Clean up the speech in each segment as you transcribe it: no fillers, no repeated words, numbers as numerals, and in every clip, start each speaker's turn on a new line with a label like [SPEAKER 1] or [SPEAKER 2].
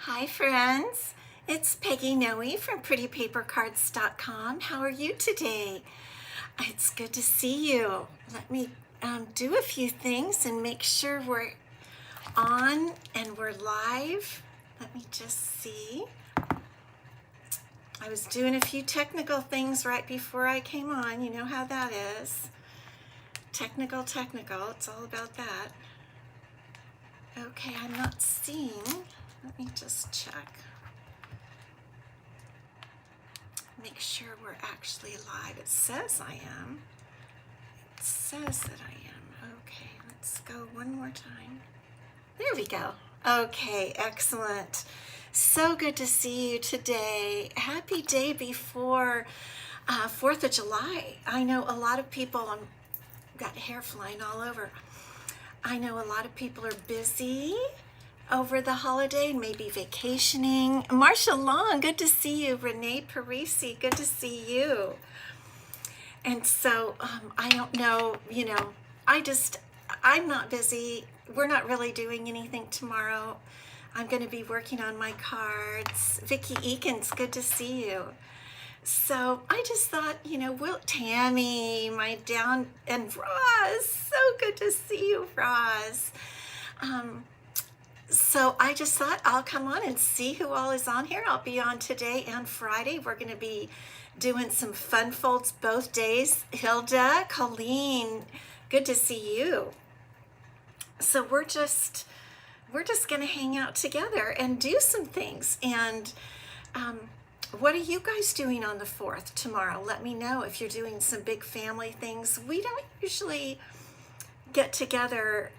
[SPEAKER 1] Hi friends, it's Peggy Noe from prettypapercards.com. How are you today? It's good to see you. Let me do a few things and make sure we're on and we're live. Let me just see. I was doing a few technical things right before I came on. You know how that is. Technical, it's all about that. Okay, I'm not seeing. Let me just check. Make sure we're actually live. It says I am. It says that I am. Okay, let's go one more time. There we go. Okay, excellent. So good to see you today. Happy day before 4th of July. I know a lot of people, got hair flying all over. I know a lot of people are busy over the holiday, maybe vacationing. Marcia Long, good to see you. Renee Parisi, good to see you. And so I don't know, I'm not busy. We're not really doing anything tomorrow. I'm going to be working on my cards. Vicki Eakins, good to see you. So I just thought, Tammy, my down, and Roz, so good to see you, Roz. So I just thought I'll come on and see who all is on here. I'll be on today and Friday. We're going to be doing some fun folds both days. Hilda, Colleen, good to see you. So we're just going to hang out together and do some things. And what are you guys doing on the 4th tomorrow? Let me know if you're doing some big family things. We don't usually get together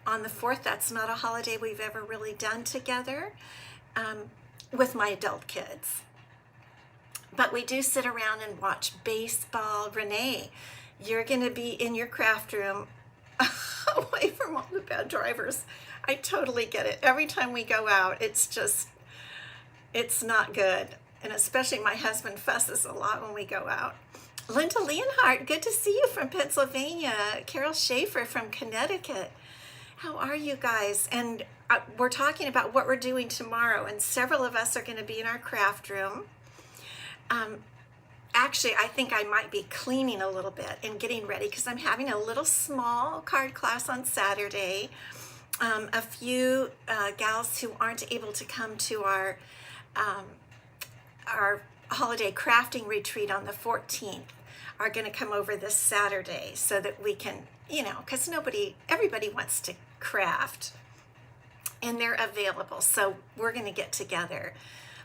[SPEAKER 1] on the 4th. That's not a holiday we've ever really done together with my adult kids. But we do sit around and watch baseball. Renee, you're going to be in your craft room away from all the bad drivers. I totally get it. Every time we go out, it's not good. And especially my husband fusses a lot when we go out. Linda Leonhardt, good to see you from Pennsylvania. Carol Schaefer from Connecticut. How are you guys? And we're talking about what we're doing tomorrow, and several of us are going to be in our craft room. Actually, I think I might be cleaning a little bit and getting ready because I'm having a little small card class on Saturday. A few gals who aren't able to come to our holiday crafting retreat on the 14th are going to come over this Saturday so that we can, because everybody wants to craft and they're available. So we're going to get together.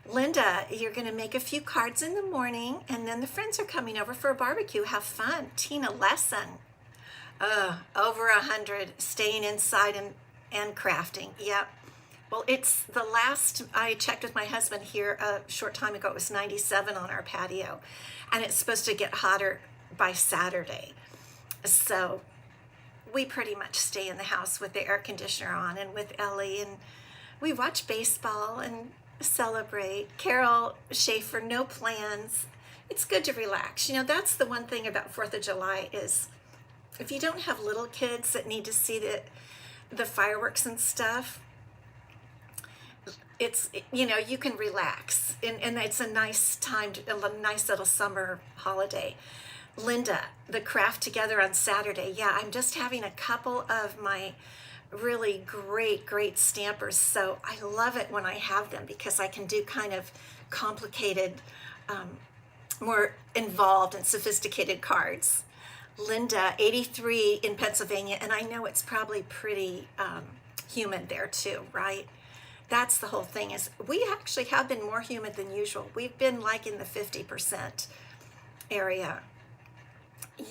[SPEAKER 1] Linda, you're going to make a few cards in the morning and then the friends are coming over for a barbecue. Have fun. Tina Lesson, over 100, staying inside and crafting. Yep. Well, it's the last I checked with my husband here a short time ago. It was 97 on our patio, and it's supposed to get hotter by Saturday. So we pretty much stay in the house with the air conditioner on and with Ellie, and we watch baseball and celebrate. Carol Schaefer, no plans. It's good to relax. That's the one thing about 4th of July is if you don't have little kids that need to see the fireworks and stuff, it's, you can relax and it's a nice time, a nice little summer holiday. Linda, the craft together on Saturday. Yeah, I'm just having a couple of my really great stampers. So I love it when I have them because I can do kind of complicated, more involved and sophisticated cards. Linda, 83 in Pennsylvania, and I know it's probably pretty humid there too, right? That's the whole thing, is we actually have been more humid than usual. We've been like in the 50% area.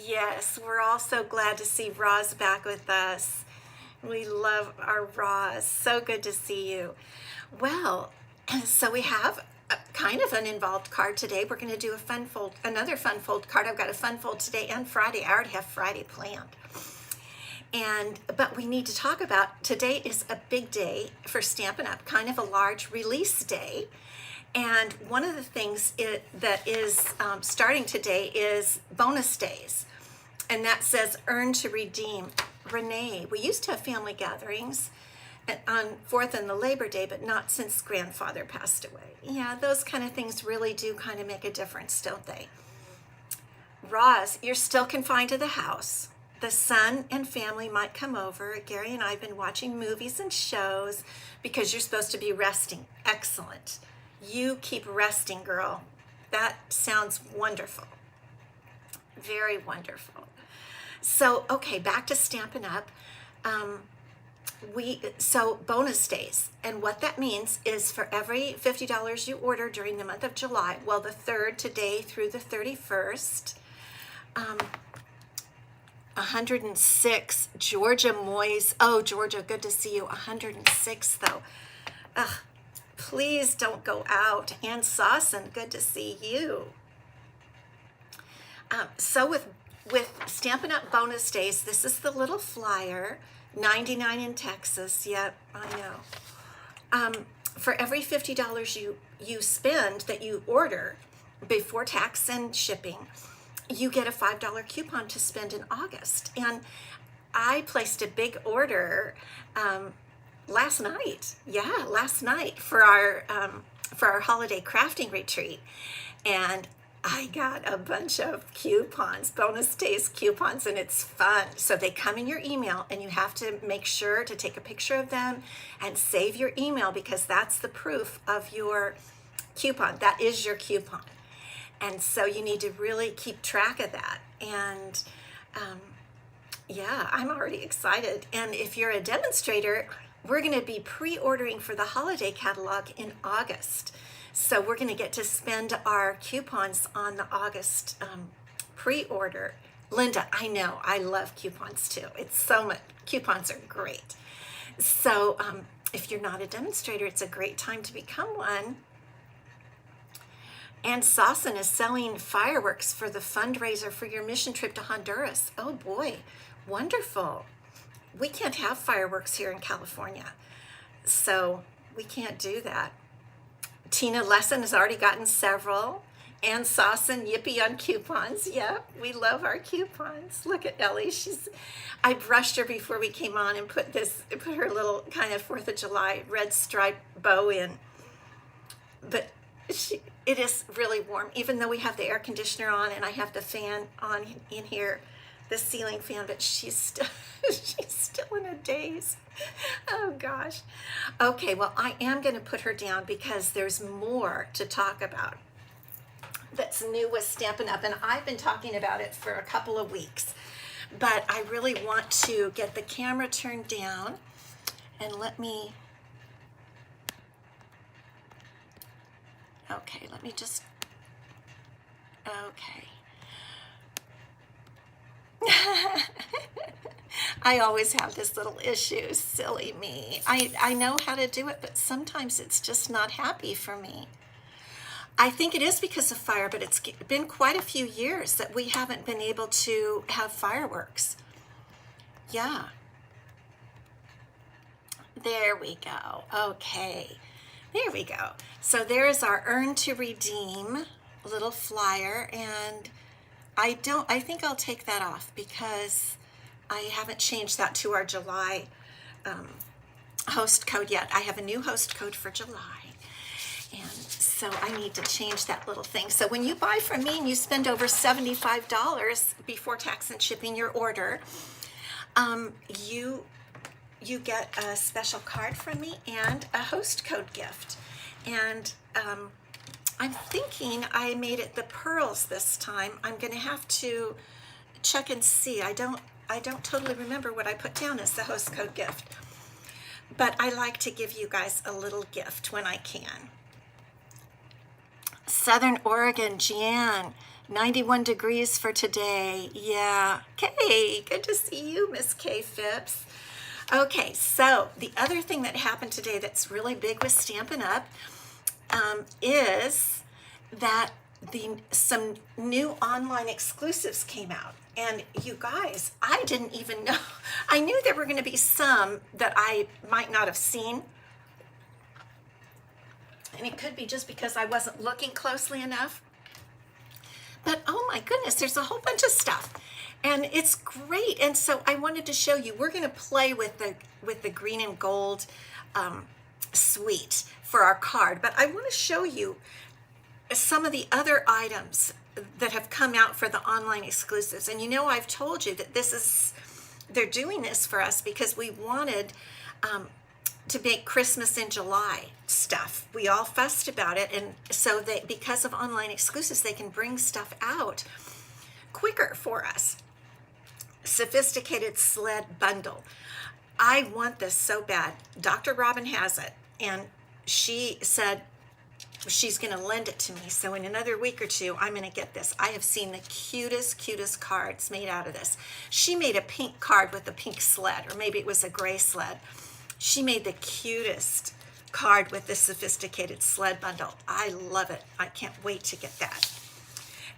[SPEAKER 1] Yes, we're all so glad to see Roz back with us. We love our Roz. So good to see you. Well, so we have kind of an involved card today. We're going to do another fun fold card. I've got a fun fold today and Friday. I already have Friday planned. But we need to talk about, today is a big day for Stampin' Up, kind of a large release day. And one of the things that is starting today is bonus days. And that says earn to redeem. Renee, we used to have family gatherings on 4th and the Labor Day, but not since grandfather passed away. Yeah, those kind of things really do kind of make a difference, don't they? Roz, you're still confined to the house. The son and family might come over. Gary and I have been watching movies and shows because you're supposed to be resting. Excellent. You keep resting, girl. That sounds wonderful. Very wonderful. So, okay, back to Stampin' Up. So bonus days, and what that means is for every $50 you order during the month of July, well, the 3rd today through the 31st, 106. Georgia Moyes. Oh, Georgia, good to see you. 106 though. Ugh, please don't go out. Ann Sawson, good to see you. So with Stampin' Up bonus days, this is the little flyer. 99 in Texas. Yep, I know. For every $50 you spend that you order before tax and shipping, you get a $5 coupon to spend in August. And I placed a big order last night. Yeah, last night for our holiday crafting retreat, and I got a bunch of coupons, bonus days coupons, and it's fun. So they come in your email, and you have to make sure to take a picture of them and save your email, because that's the proof of your coupon. That is your coupon. And so you need to really keep track of that. And yeah, I'm already excited. And if you're a demonstrator, we're going to be pre-ordering for the holiday catalog in August. So we're going to get to spend our coupons on the August pre-order. Linda, I know, I love coupons too. It's so much, coupons are great. So if you're not a demonstrator, it's a great time to become one. And Sawson is selling fireworks for the fundraiser for your mission trip to Honduras. Oh boy, wonderful. We can't have fireworks here in California, so we can't do that. Tina Lesson has already gotten several. Ann Sawson, yippee on coupons. Yep, we love our coupons. Look at Ellie. I brushed her before we came on and put her little kind of 4th of July red stripe bow in. But it is really warm, even though we have the air conditioner on and I have the fan on in here, the ceiling fan, but she's still in a daze. Oh gosh. Okay, well, I am going to put her down because there's more to talk about that's new with Stampin' Up, and I've been talking about it for a couple of weeks, but I really want to get the camera turned down and let me just, okay. I always have this little issue, silly me. I know how to do it, but sometimes it's just not happy for me. I think it is because of fire, but it's been quite a few years that we haven't been able to have fireworks. Yeah. There we go. Okay. There we go. So there's our Earn to Redeem little flyer, and I think I'll take that off because I haven't changed that to our July host code yet. I have a new host code for July, and so I need to change that little thing. So when you buy from me and you spend over $75 before tax and shipping your order, you get a special card from me and a host code gift. And I'm thinking I made it the pearls this time. I'm going to have to check and see. I don't totally remember what I put down as the host code gift, but I like to give you guys a little gift when I can. Southern Oregon, Jan, 91 degrees for today. Yeah. Kay, good to see you, Miss Kay Phipps. Okay, so the other thing that happened today that's really big with Stampin' Up is that some new online exclusives came out. And you guys, I didn't even know. I knew there were going to be some that I might not have seen. And it could be just because I wasn't looking closely enough. But oh my goodness, there's a whole bunch of stuff. And it's great. And so I wanted to show you, we're going to play with the green and gold suite for our card, but I want to show you some of the other items that have come out for the online exclusives. And you know, I've told you that they're doing this for us because we wanted to make Christmas in July stuff. We all fussed about it, and so because of online exclusives, they can bring stuff out quicker for us. Sophisticated sled bundle. I want this so bad. Dr. Robin has it, and she said she's going to lend it to me. So in another week or two, I'm going to get this. I have seen the cutest cards made out of this. She made a pink card with a pink sled, or maybe it was a gray sled. She made the cutest card with this sophisticated sled bundle. I love it. I can't wait to get that.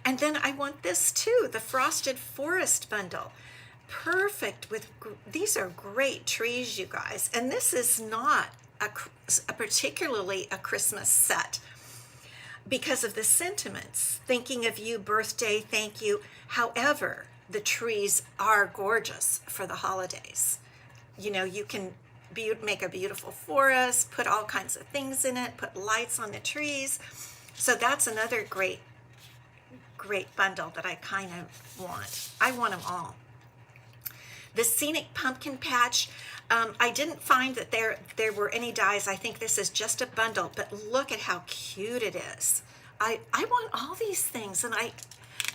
[SPEAKER 1] And then I want this too, the Frosted Forest bundle. Perfect with, these are great trees, you guys. And this is not a particularly a Christmas set because of the sentiments. Thinking of you, birthday, thank you. However, the trees are gorgeous for the holidays. You know, you can make a beautiful forest, put all kinds of things in it, put lights on the trees. So that's another great bundle that I kind of want. I want them all. The Scenic Pumpkin Patch, I didn't find that there were any dies. I think this is just a bundle, but look at how cute it is. I want all these things, and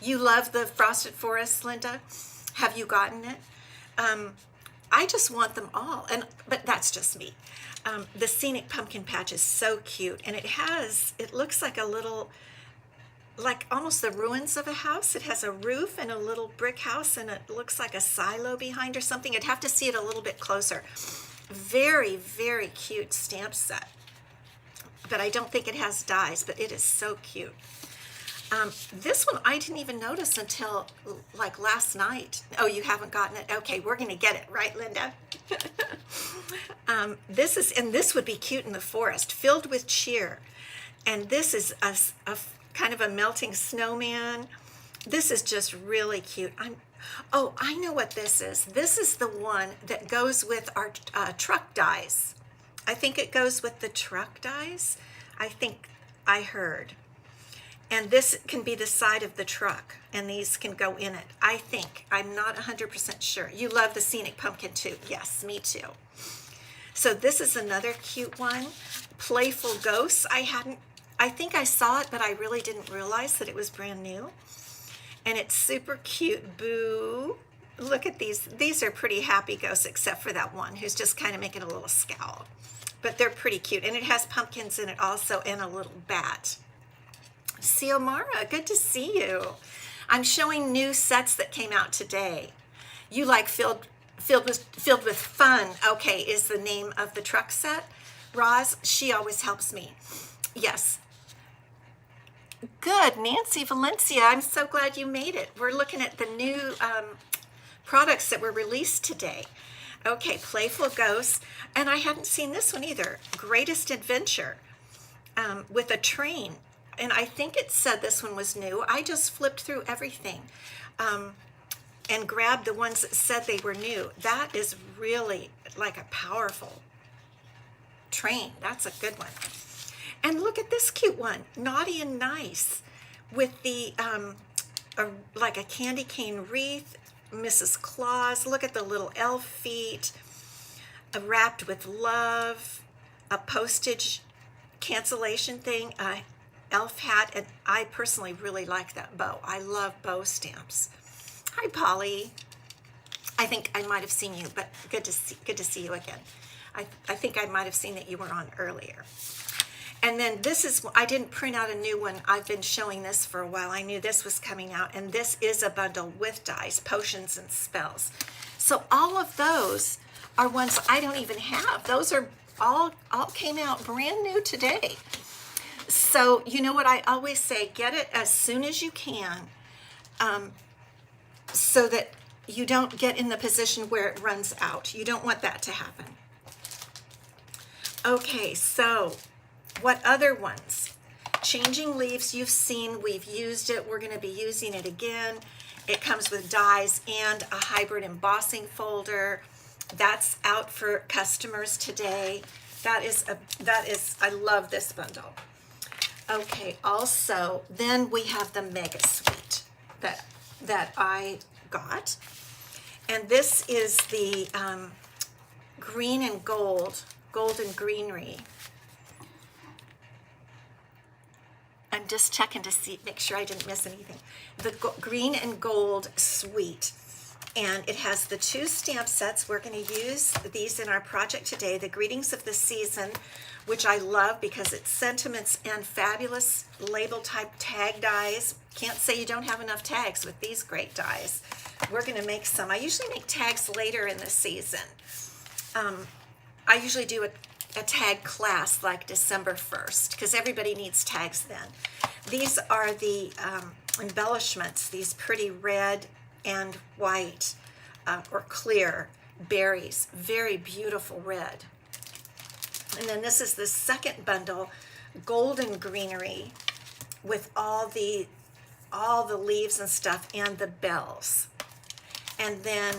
[SPEAKER 1] you love the Frosted Forest, Linda? Have you gotten it? I just want them all, but that's just me. The Scenic Pumpkin Patch is so cute, and it looks like a little, like almost the ruins of a house. It has a roof and a little brick house, and it looks like a silo behind or something. I'd have to see it a little bit closer. Very, very cute stamp set, but I don't think it has dies, but it is so cute. This one I didn't even notice until like last night. Oh, you haven't gotten it? Okay, we're gonna get it, right, Linda? This would be cute in the forest, filled with cheer. And this is a kind of a melting snowman. This is just really cute. I know what this is. This is the one that goes with our truck dies. I think it goes with the truck dies. I think I heard. And this can be the side of the truck, and these can go in it. I think. I'm not 100% sure. You love the Scenic Pumpkin too. Yes, me too. So this is another cute one. Playful Ghosts. I think I saw it, but I really didn't realize that it was brand new. And it's super cute. Boo. Look at these. These are pretty happy ghosts, except for that one who's just kind of making a little scowl. But they're pretty cute. And it has pumpkins in it also, and a little bat. Xiomara, good to see you. I'm showing new sets that came out today. You like filled with fun. Okay, is the name of the truck set. Roz, she always helps me. Yes. Good, Nancy Valencia. I'm so glad you made it. We're looking at the new products that were released today. Okay, Playful Ghosts, and I hadn't seen this one either. Greatest Adventure with a train. And I think it said this one was new. I just flipped through everything and grabbed the ones that said they were new. That is really like a powerful train. That's a good one. And look at this cute one, Naughty and Nice, with the like a candy cane wreath, Mrs. Claus. Look at the little elf feet, wrapped with love, a postage cancellation thing, elf hat, and I personally really like that bow. I love bow stamps. Hi, Polly. I think I might have seen you, but good to see you again. I think I might have seen that you were on earlier. And then this is, I didn't print out a new one. I've been showing this for a while. I knew this was coming out, and this is a bundle with dies, potions, and spells. So all of those are ones I don't even have. Those are all came out brand new today. So you know what I always say, get it as soon as you can, so that you don't get in the position where it runs out. You don't want that to happen. Okay, so what other ones? Changing Leaves, you've seen, we've used it, we're going to be using it again. It comes with dies and a hybrid embossing folder. That's out for customers today. That is, I love this bundle. Okay, also, then we have the Mega Suite that I got. And this is the green and golden greenery. I'm just checking to make sure I didn't miss anything. The green and gold suite. And it has the 2 stamp sets. We're going to use these in our project today. The Greetings of the Season, which I love because it's sentiments and fabulous label type tag dies. Can't say you don't have enough tags with these great dies. We're going to make some. I usually make tags later in the season. I usually do a tag class like December 1st because everybody needs tags then. These are the embellishments, these pretty red and white or clear berries, very beautiful red. And then this is the second bundle, golden greenery, with all the leaves and stuff and the bells. And then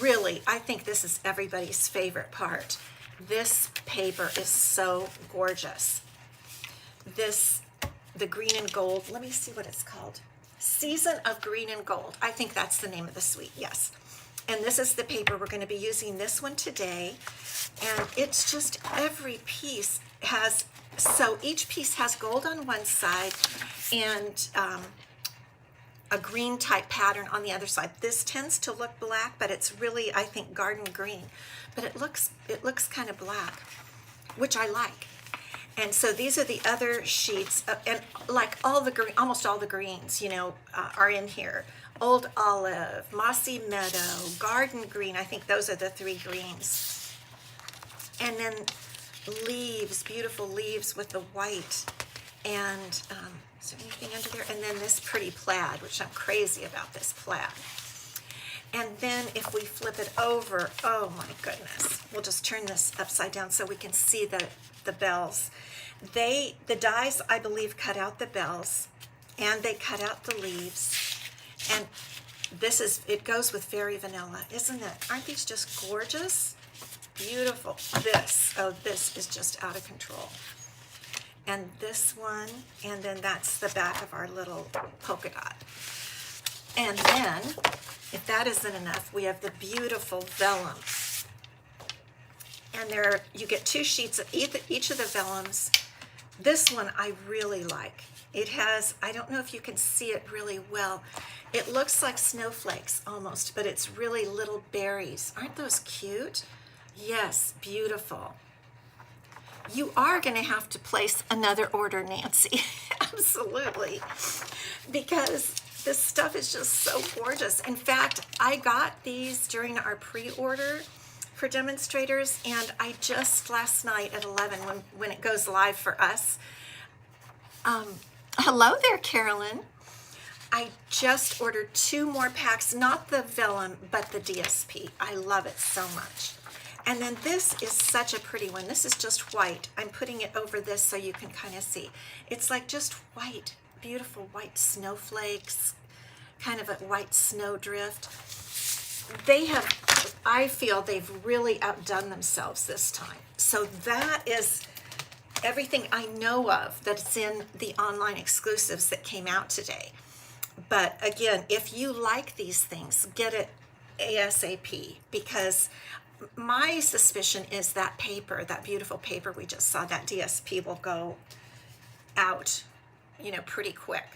[SPEAKER 1] really, I think this is everybody's favorite part. This paper is so gorgeous. The green and gold, let me see what it's called. Season of Green and Gold. I think that's the name of the suite, yes. And this is the paper. We're going to be using this one today. And it's just every piece has, so each piece has gold on one side and a green type pattern on the other side. This tends to look black, but it's really, I think, garden green. But it looks kind of black, which I like. And so these are the other sheets, and like almost all the greens, are in here. Old Olive, Mossy Meadow, Garden Green. I think those are the 3 greens. And then leaves, beautiful leaves with the white. And is there anything under there? And then this pretty plaid, which I'm crazy about this plaid. And then if we flip it over, oh my goodness, we'll just turn this upside down so we can see the bells. The dies, I believe, cut out the bells and they cut out the leaves. And it goes with Fairy Vanilla, isn't it? Aren't these just gorgeous? Beautiful. This is just out of control. And this one, and then that's the back of our little polka dot. And then, if that isn't enough, we have the beautiful vellum. And you get 2 sheets of each of the vellums. This one I really like. It has, I don't know if you can see it really well. It looks like snowflakes almost, but it's really little berries. Aren't those cute? Yes, beautiful. You are going to have to place another order, Nancy. Absolutely. Because this stuff is just so gorgeous. In fact, I got these during our pre-order for demonstrators, and I just last night at 11 when it goes live for us. Hello there, Carolyn. I just ordered 2 more packs, not the vellum, but the DSP. I love it so much. And then this is such a pretty one. This is just white. I'm putting it over this so you can kind of see. It's like just white, beautiful white snowflakes, kind of a white snowdrift. I feel they've really outdone themselves this time. So that is everything I know of that's in the online exclusives that came out today. But again, if you like these things, get it ASAP, because my suspicion is that paper, that beautiful paper we just saw, that DSP will go out, pretty quick.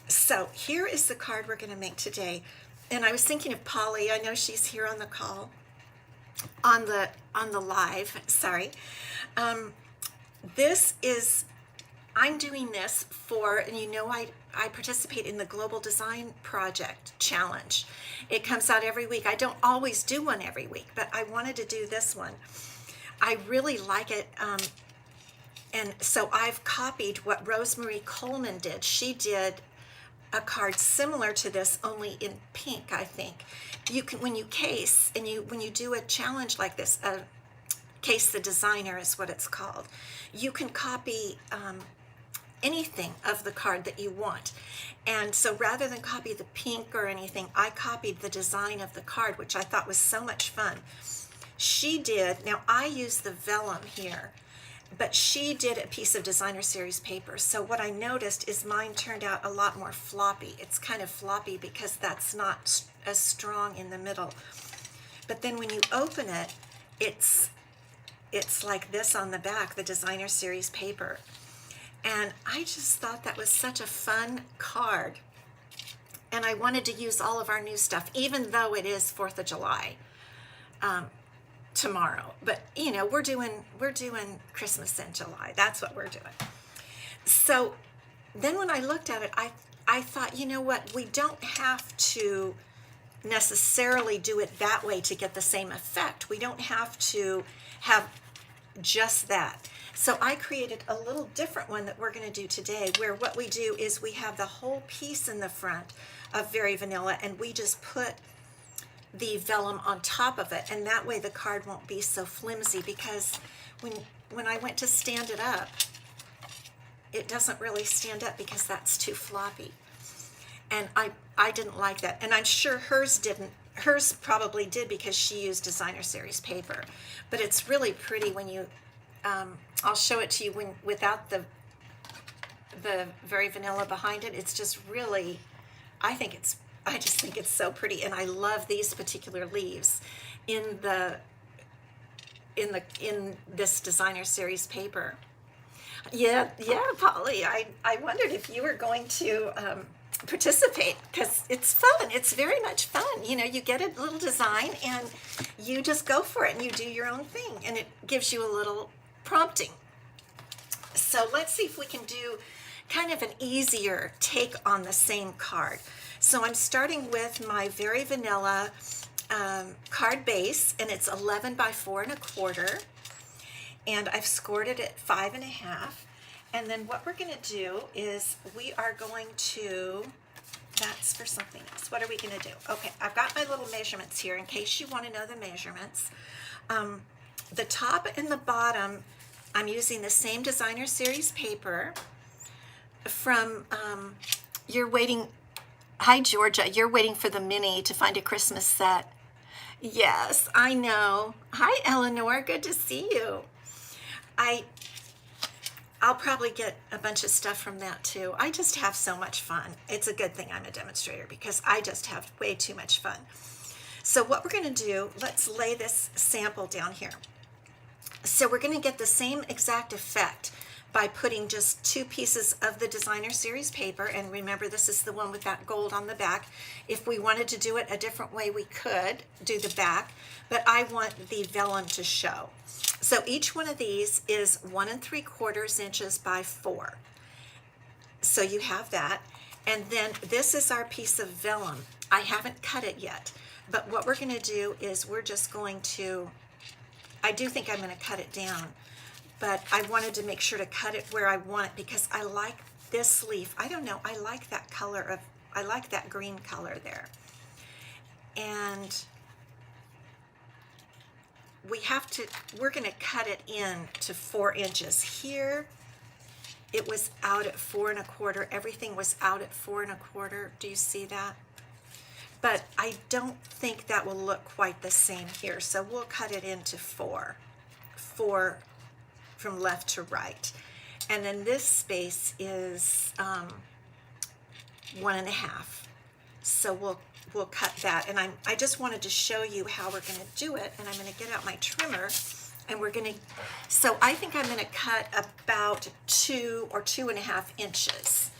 [SPEAKER 1] So here is the card we're going to make today. And I was thinking of Polly. I know she's here on the call, on the live, sorry. I'm doing this for, and I participate in the Global Design Project Challenge. It comes out every week. I don't always do one every week, but I wanted to do this one. I really like it. And so I've copied what Rosemary Coleman did. She did a card similar to this, only in pink, I think. You can, when you case, and when you do a challenge like this, Case the Designer is what it's called, you can copy anything of the card that you want. And so rather than copy the pink or anything, I copied the design of the card, which I thought was so much fun. She did, now I use the vellum here, but she did a piece of designer series paper. So what I noticed is mine turned out a lot more floppy. It's kind of floppy because that's not as strong in the middle. But then when you open it, it's like this on the back, the designer series paper. And I just thought that was such a fun card. And I wanted to use all of our new stuff, even though it is 4th of July tomorrow. But you know, we're doing Christmas in July. That's what we're doing. So then when I looked at it, I thought, you know what, we don't have to necessarily do it that way to get the same effect. We don't have to have just that. So I created a little different one that we're going to do today, where what we do is we have the whole piece in the front of Very Vanilla, and we just put the vellum on top of it, and that way the card won't be so flimsy, because when I went to stand it up, it doesn't really stand up because that's too floppy. And I didn't like that, and I'm sure hers didn't. Hers probably did because she used designer series paper, but it's really pretty when you I'll show it to you without the Very Vanilla behind it. It's just really, I just think it's so pretty, and I love these particular leaves in this designer series paper. Yeah, Polly, I wondered if you were going to participate, because it's fun. It's very much fun. You know, you get a little design and you just go for it and you do your own thing, and it gives you a little prompting. So let's see if we can do kind of an easier take on the same card. So I'm starting with my Very Vanilla card base, and it's 11 by 4 1/4, and I've scored it at 5 1/2. And then what we're going to do is we are going to, that's for something else. What are we going to do? Okay, I've got my little measurements here in case you want to know the measurements. The top and the bottom, I'm using the same designer series paper from, you're waiting, hi Georgia, you're waiting for the mini to find a Christmas set. Yes, I know. Hi Eleanor, good to see you. I'll probably get a bunch of stuff from that too. I just have so much fun. It's a good thing I'm a demonstrator, because I just have way too much fun. So what we're going to do, let's lay this sample down here. So we're going to get the same exact effect by putting just 2 pieces of the designer series paper, and remember this is the one with that gold on the back. If we wanted to do it a different way, we could do the back, but I want the vellum to show. So each one of these is 1 3/4 inches by 4. So you have that. And then this is our piece of vellum. I haven't cut it yet, but what we're going to do is we're just going to, I do think I'm going to cut it down, but I wanted to make sure to cut it where I want it, because I like this leaf. I don't know, I like that color I like that green color there. And we're going to cut it in to 4 inches. Here, it was out at 4 1/4. Everything was out at 4 1/4. Do you see that? But I don't think that will look quite the same here. So we'll cut it into 4 from left to right. And then this space is 1 1/2. So we'll cut that, and I just wanted to show you how we're going to do it. And I'm going to get out my trimmer, and we're going to, so I think I'm going to cut about 2 or 2 1/2 inches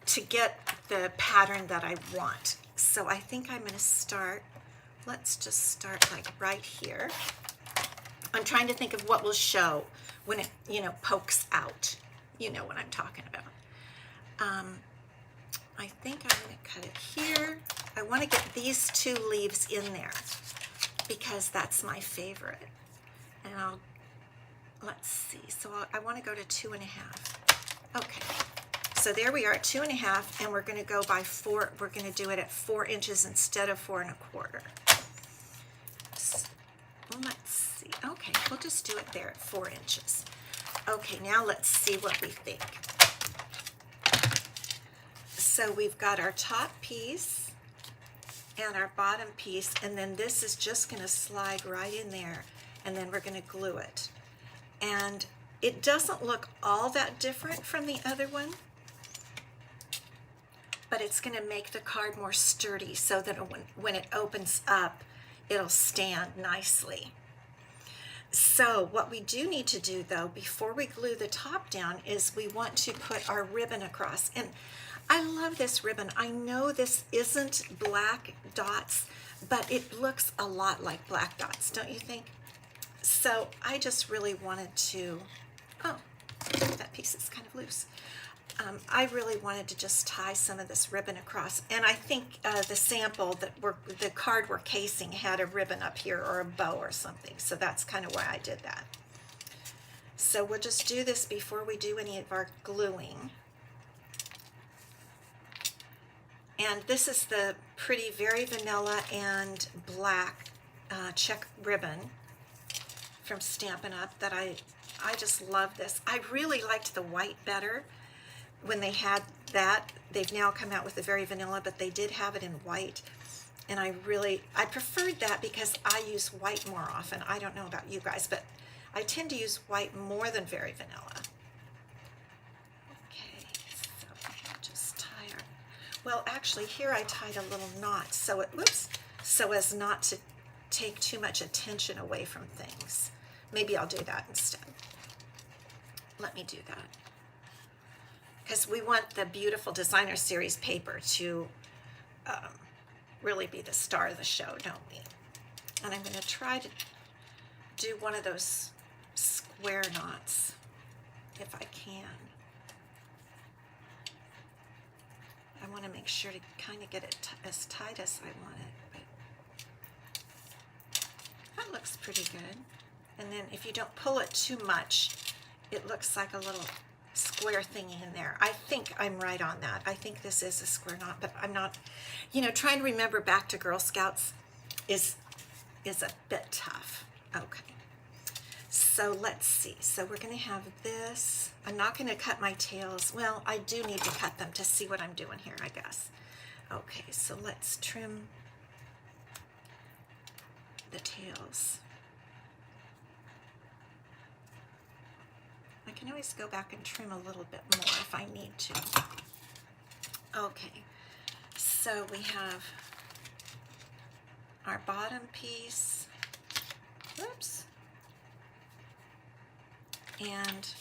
[SPEAKER 1] to get the pattern that I want. So I think I'm going to start, let's just start like right here. I'm trying to think of what will show when it, you know, pokes out. You know what I'm talking about. I think I'm going to cut it here. I want to get these 2 leaves in there because that's my favorite. And let's see. So I want to go to 2 1/2. Okay. So there we are at 2 1/2, and we're going to go by 4. We're going to do it at 4 inches instead of 4 1/4. So, let's see. Okay, we'll just do it there at 4 inches. Okay, now let's see what we think. So we've got our top piece and our bottom piece, and then this is just going to slide right in there, and then we're going to glue it. And it doesn't look all that different from the other one, but it's going to make the card more sturdy so that when it opens up, it'll stand nicely. So what we do need to do though, before we glue the top down, is we want to put our ribbon across. And I love this ribbon. I know this isn't black dots, but it looks a lot like black dots, don't you think? So I just really wanted to, oh, that piece is kind of loose. I really wanted to just tie some of this ribbon across, and I think the sample that the card we're casing had a ribbon up here or a bow or something, so that's kind of why I did that. So we'll just do this before we do any of our gluing. And this is the pretty very vanilla and black check ribbon from Stampin' Up that I just love this. I really liked the white better when they had that. They've now come out with the very vanilla, but they did have it in white, and I preferred that because I use white more often. I don't know about you guys, but I tend to use white more than very vanilla. Okay, so I'll just tie our, well, actually here I tied a little knot so it, whoops, so as not to take too much attention away from things. Maybe I'll do that instead. Let me do that, because we want the beautiful designer series paper to really be the star of the show, don't we? And I'm going to try to do one of those square knots if I can. I want to make sure to kind of get it as tight as I want it, but that looks pretty good. And then if you don't pull it too much, it looks like a little square thingy in there. I think I'm right on that. I think this is a square knot, but I'm not, you know, trying to remember back to Girl Scouts is a bit tough. Okay, so let's see. So we're going to have this. I'm not going to cut my tails. Well, I do need to cut them to see what I'm doing here, I guess. Okay, so let's trim the tails. I can always go back and trim a little bit more if I need to. Okay, so we have our bottom piece, whoops, and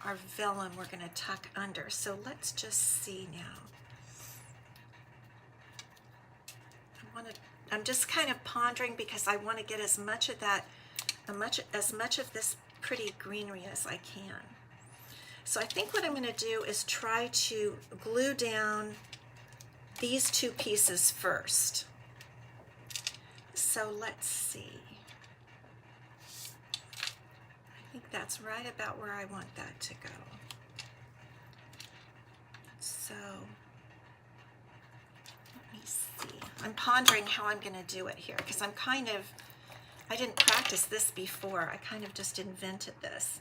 [SPEAKER 1] our vellum we're going to tuck under. So let's just see now. I'm just kind of pondering because I want to get as much of that, as much of this pretty greenery as I can. So I think what I'm going to do is try to glue down these two pieces first. So let's see. I think that's right about where I want that to go. So let me see. I'm pondering how I'm going to do it here because I didn't practice this before. I kind of just invented this.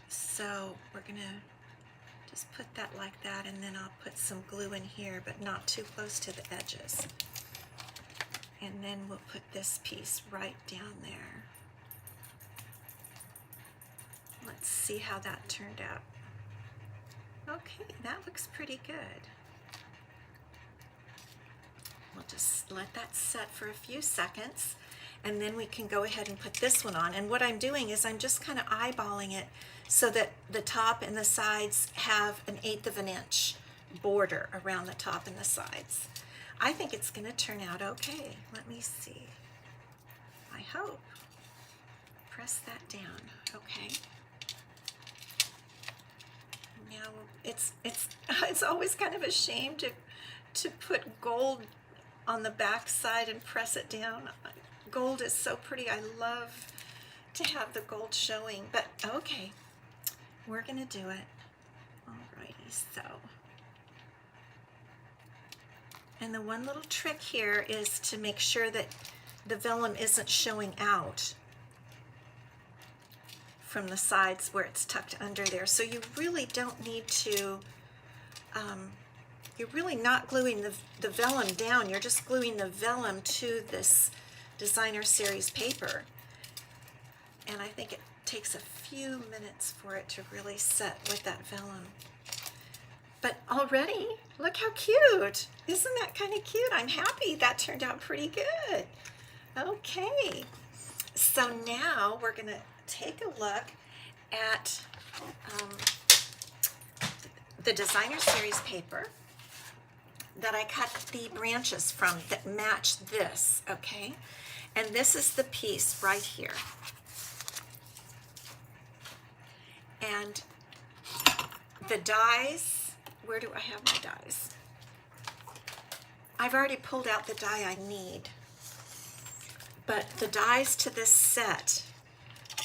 [SPEAKER 1] So we're going to just put that like that, and then I'll put some glue in here, but not too close to the edges. And then we'll put this piece right down there. Let's see how that turned out. Okay, that looks pretty good. We'll just let that set for a few seconds, and then we can go ahead and put this one on. And what I'm doing is I'm just kind of eyeballing it so that the top and the sides have 1/8 of an inch border around the top and the sides. I think it's going to turn out okay. Let me see. I hope. Press that down. Okay. Now it's always kind of a shame to put gold on the back side and press it down. Gold is so pretty. I love to have the gold showing, but okay, we're gonna do it. Alrighty, so. And the one little trick here is to make sure that the vellum isn't showing out from the sides where it's tucked under there. So you really don't need to, you're really not gluing the vellum down. You're just gluing the vellum to this designer series paper. And I think it takes a few minutes for it to really set with that vellum. But already, look how cute. Isn't that kind of cute? I'm happy that turned out pretty good. Okay, so now we're going to take a look at the designer series paper that I cut the branches from that match this, okay? And this is the piece right here. And the dies, where do I have my dies? I've already pulled out the die I need. But the dies to this set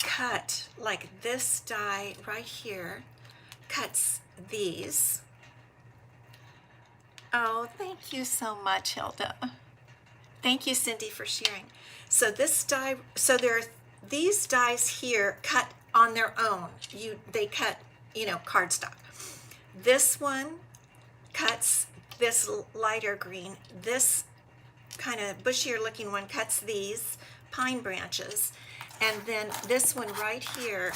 [SPEAKER 1] cut like this die right here cuts these. Oh, thank you so much, Hilda. Thank you, Cindy, for sharing. So this die, so there are these dies here cut on their own. They cut, you know, cardstock. This one cuts this lighter green. This kind of bushier looking one cuts these pine branches. And then this one right here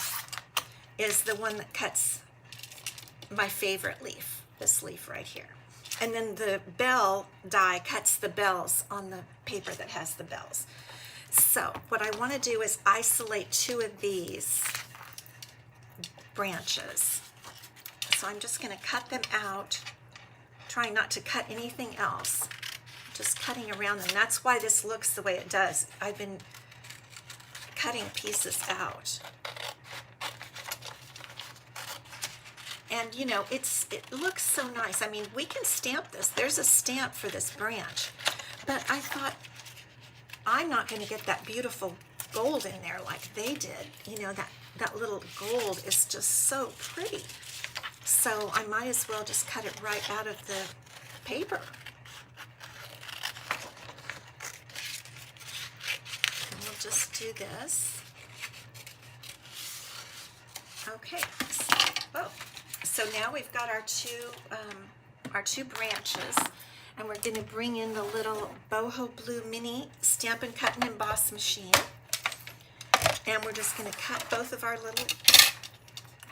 [SPEAKER 1] is the one that cuts my favorite leaf, this leaf right here. And then the bell die cuts the bells on the paper that has the bells. So what I want to do is isolate two of these branches. So I'm just going to cut them out, trying not to cut anything else. Just cutting around them. That's why this looks the way it does. I've been cutting pieces out. And you know, it looks so nice. I mean, we can stamp this. There's a stamp for this branch. But I thought, I'm not going to get that beautiful gold in there like they did. You know, that little gold is just so pretty. So I might as well just cut it right out of the paper. And we'll just do this. Okay. So now we've got our two branches, and we're going to bring in the little Boho Blue Mini Stampin' Cut and Emboss machine. And we're just going to cut both of our little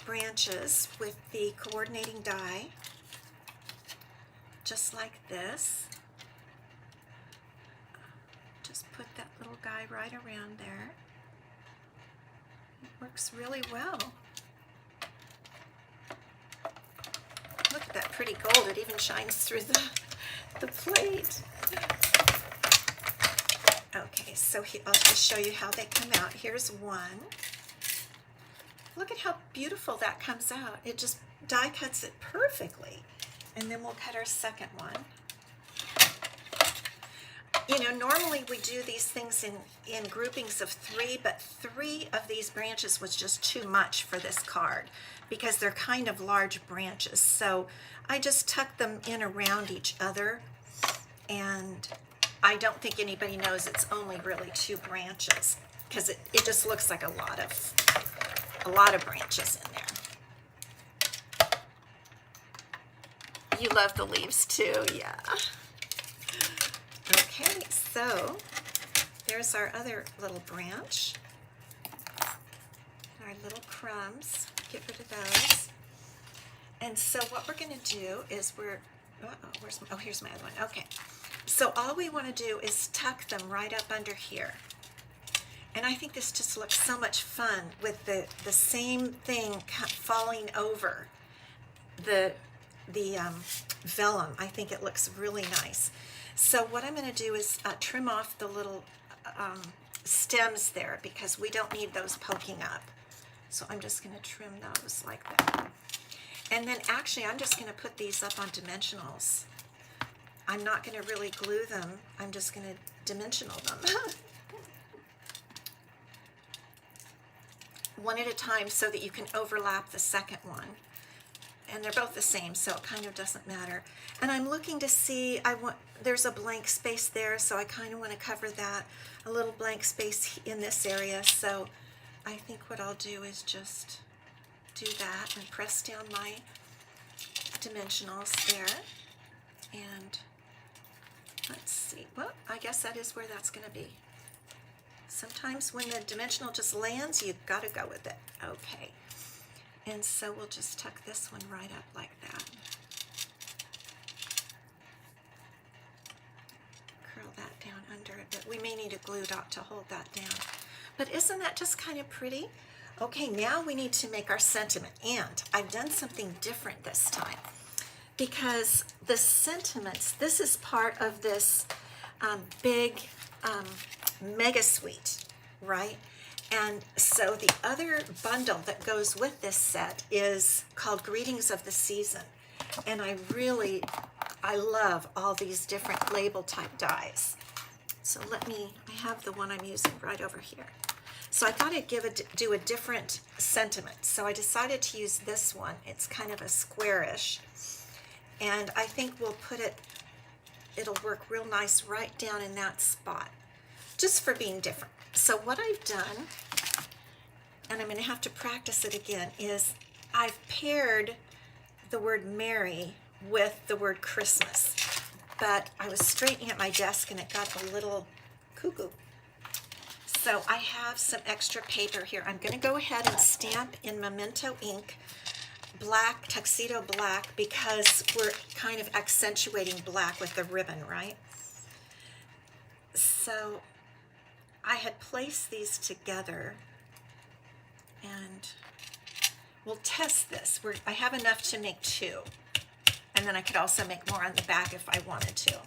[SPEAKER 1] branches with the coordinating die, just like this. Just put that little guy right around there. It works really well. Look at that pretty gold. It even shines through the plate. Okay, so I'll just show you how they come out. Here's one. Look at how beautiful that comes out. It just die cuts it perfectly. And then we'll cut our second one. You know, normally we do these things in groupings of 3, but 3 of these branches was just too much for this card because they're kind of large branches. So I just tucked them in around each other, and I don't think anybody knows it's only really 2 branches because it just looks like a lot of branches in there. You love the leaves too, yeah. Okay, so there's our other little branch. Our little crumbs, get rid of those. And so what we're going to do is here's my other one. Okay, so all we want to do is tuck them right up under here. And I think this just looks so much fun with the same thing falling over the vellum. I think it looks really nice. So what I'm going to do is trim off the little stems there because we don't need those poking up. So I'm just going to trim those like that. And then actually I'm just going to put these up on dimensionals. I'm not going to really glue them. I'm just going to dimensional them. One at a time so that you can overlap the second one. And they're both the same, so it kind of doesn't matter. And I'm looking to see, there's a blank space there, so I kind of want to cover that, a little blank space in this area. So I think what I'll do is just do that and press down my dimensionals there. And let's see, well, I guess that is where that's going to be. Sometimes when the dimensional just lands, you've got to go with it. Okay. And so we'll just tuck this one right up like that. Curl that down under it, but we may need a glue dot to hold that down. But isn't that just kind of pretty? Okay, now we need to make our sentiment, and I've done something different this time because the sentiments, this is part of this big mega suite, right? And so the other bundle that goes with this set is called Greetings of the Season. And I love all these different label type dies. So I have the one I'm using right over here. So I thought I'd do a different sentiment. So I decided to use this one. It's kind of a squarish. And I think we'll it'll work real nice right down in that spot, just for being different. So what I've done, and I'm going to have to practice it again, is I've paired the word Merry with the word Christmas. But I was straightening at my desk and it got a little cuckoo. So I have some extra paper here. I'm going to go ahead and stamp in Memento ink, black, tuxedo black, because we're kind of accentuating black with the ribbon, right? So I had placed these together, and we'll test this. I have enough to make 2, and then I could also make more on the back if I wanted to.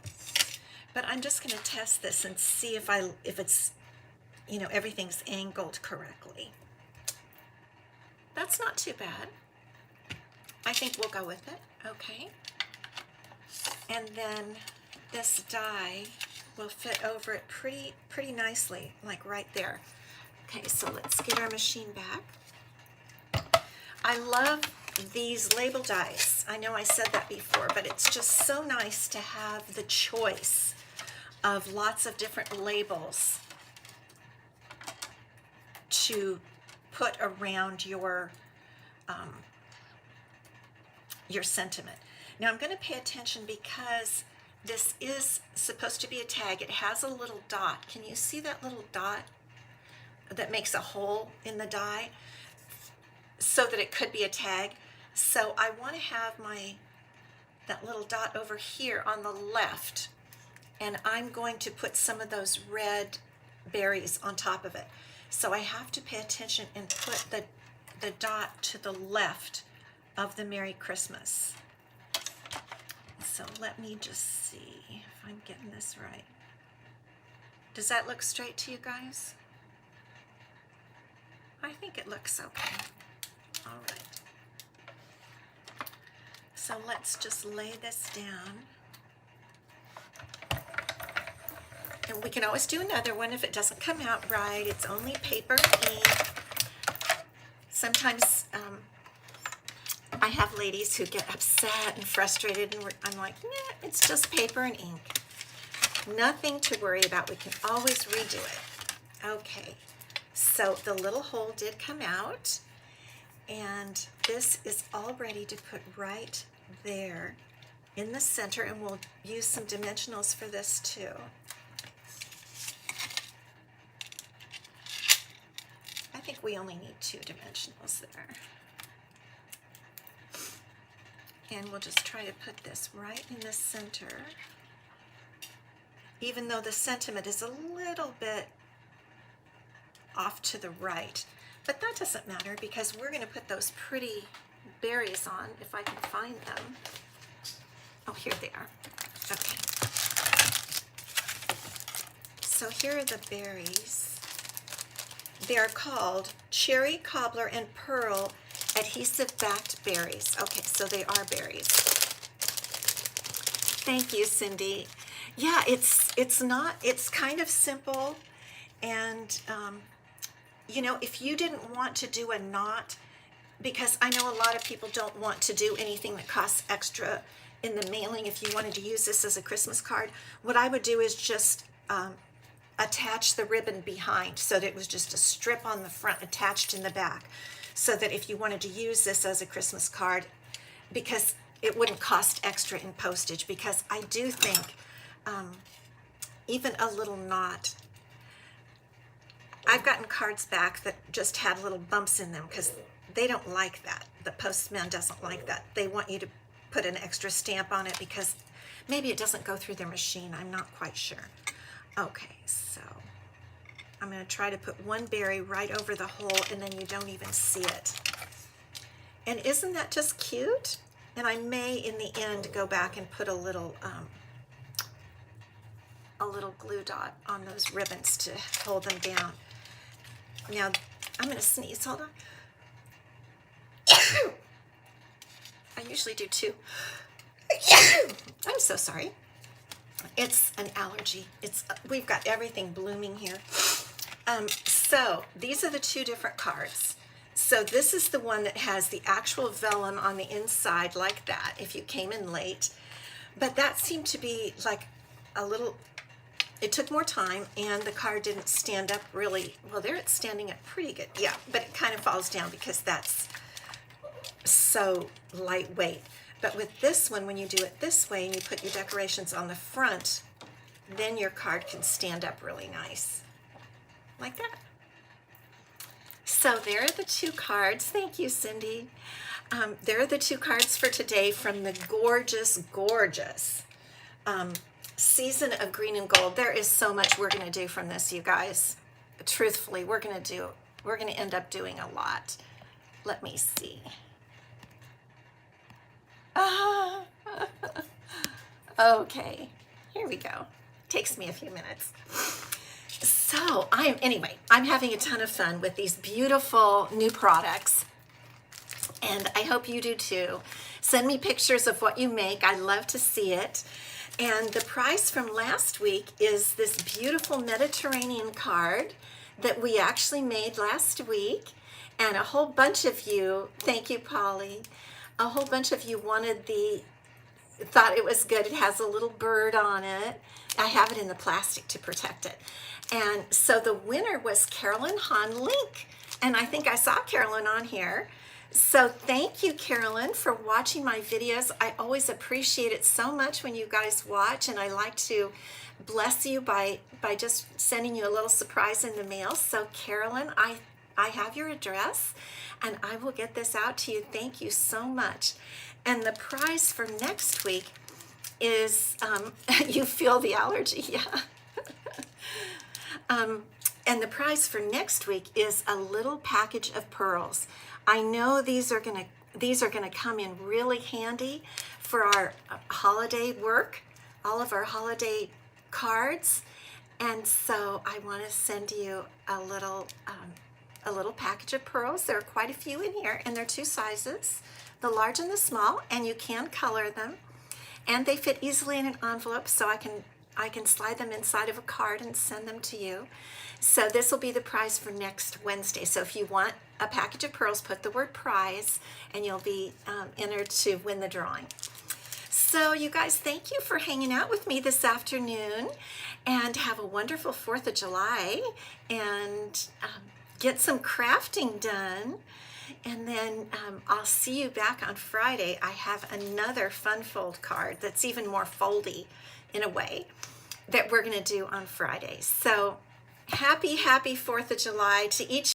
[SPEAKER 1] But I'm just going to test this and see if it's, you know, everything's angled correctly. That's not too bad. I think we'll go with it. Okay. And then this die will fit over it pretty nicely, like right there. Okay, so let's get our machine back. I love these label dies. I know I said that before, but it's just so nice to have the choice of lots of different labels to put around your sentiment. Now I'm going to pay attention because this is supposed to be a tag. It has a little dot. Can you see that little dot that makes a hole in the die so that it could be a tag? So I want to have that little dot over here on the left, and I'm going to put some of those red berries on top of it. So I have to pay attention and put the dot to the left of the Merry Christmas. So let me just see if I'm getting this right. Does that look straight to you guys? I think it looks okay. All right. So let's just lay this down. And we can always do another one if it doesn't come out right. It's only paper and ink. Sometimes I have ladies who get upset and frustrated, and I'm like, nah, it's just paper and ink. Nothing to worry about. We can always redo it. Okay, so the little hole did come out, and this is all ready to put right there in the center, and we'll use some dimensionals for this too. I think we only need 2 dimensionals there. And we'll just try to put this right in the center, even though the sentiment is a little bit off to the right. But that doesn't matter because we're going to put those pretty berries on, if I can find them. Oh, here they are. Okay. So here are the berries. They are called Cherry, Cobbler, and Pearl Adhesive Backed Berries. Okay, so they are berries. Thank you, Cindy. Yeah, it's kind of simple, and you know, if you didn't want to do a knot, because I know a lot of people don't want to do anything that costs extra in the mailing. If you wanted to use this as a Christmas card, what I would do is just attach the ribbon behind, so that it was just a strip on the front attached in the back, so that if you wanted to use this as a Christmas card, because it wouldn't cost extra in postage, because I do think even a little knot, I've gotten cards back that just had little bumps in them because they don't like that. The postman doesn't like that. They want you to put an extra stamp on it because maybe it doesn't go through their machine. I'm not quite sure. Okay, so I'm going to try to put one berry right over the hole, and then you don't even see it. And isn't that just cute? And I may, in the end, go back and put a little glue dot on those ribbons to hold them down. Now, I'm going to sneeze. Hold on. I usually do two. I'm so sorry. It's an allergy. We've got everything blooming here. So these are the two different cards. So this is the one that has the actual vellum on the inside like that, if you came in late. But that seemed to be like a little, it took more time, and the card didn't stand up really, well, there it's standing up pretty good. Yeah, but it kind of falls down because that's so lightweight. But with this one, when you do it this way and you put your decorations on the front, then your card can stand up really nice, like that. So there are the two cards. Thank you, Cindy. There are the two cards for today from the gorgeous, gorgeous Season of Green and Gold. There is so much we're going to do from this, you guys. Truthfully, we're going to end up doing a lot. Let me see. Okay, here we go. Takes me a few minutes. So I'm having a ton of fun with these beautiful new products, and I hope you do too. Send me pictures of what you make. I love to see it. And the prize from last week is this beautiful Mediterranean card that we actually made last week, and a whole bunch of you, thank you, Polly, a whole bunch of you thought it was good. It has a little bird on it. I have it in the plastic to protect it. And so the winner was Carolyn Hahn Link. And I think I saw Carolyn on here. So thank you, Carolyn, for watching my videos. I always appreciate it so much when you guys watch, and I like to bless you by just sending you a little surprise in the mail. So Carolyn, I have your address, and I will get this out to you. Thank you so much. And the prize for next week is, you feel the allergy, yeah. And the prize for next week is a little package of pearls. I know these are gonna come in really handy for our holiday work, all of our holiday cards. And so I want to send you a little package of pearls. There are quite a few in here, and they're two sizes, the large and the small, and you can color them, and they fit easily in an envelope, so I can slide them inside of a card and send them to you. So this will be the prize for next Wednesday. So if you want a package of pearls, put the word prize, and you'll be entered to win the drawing. So you guys, thank you for hanging out with me this afternoon, and have a wonderful 4th of July, and get some crafting done. And then I'll see you back on Friday. I have another fun fold card that's even more foldy in a way that we're going to do on Friday. So happy 4th of July to each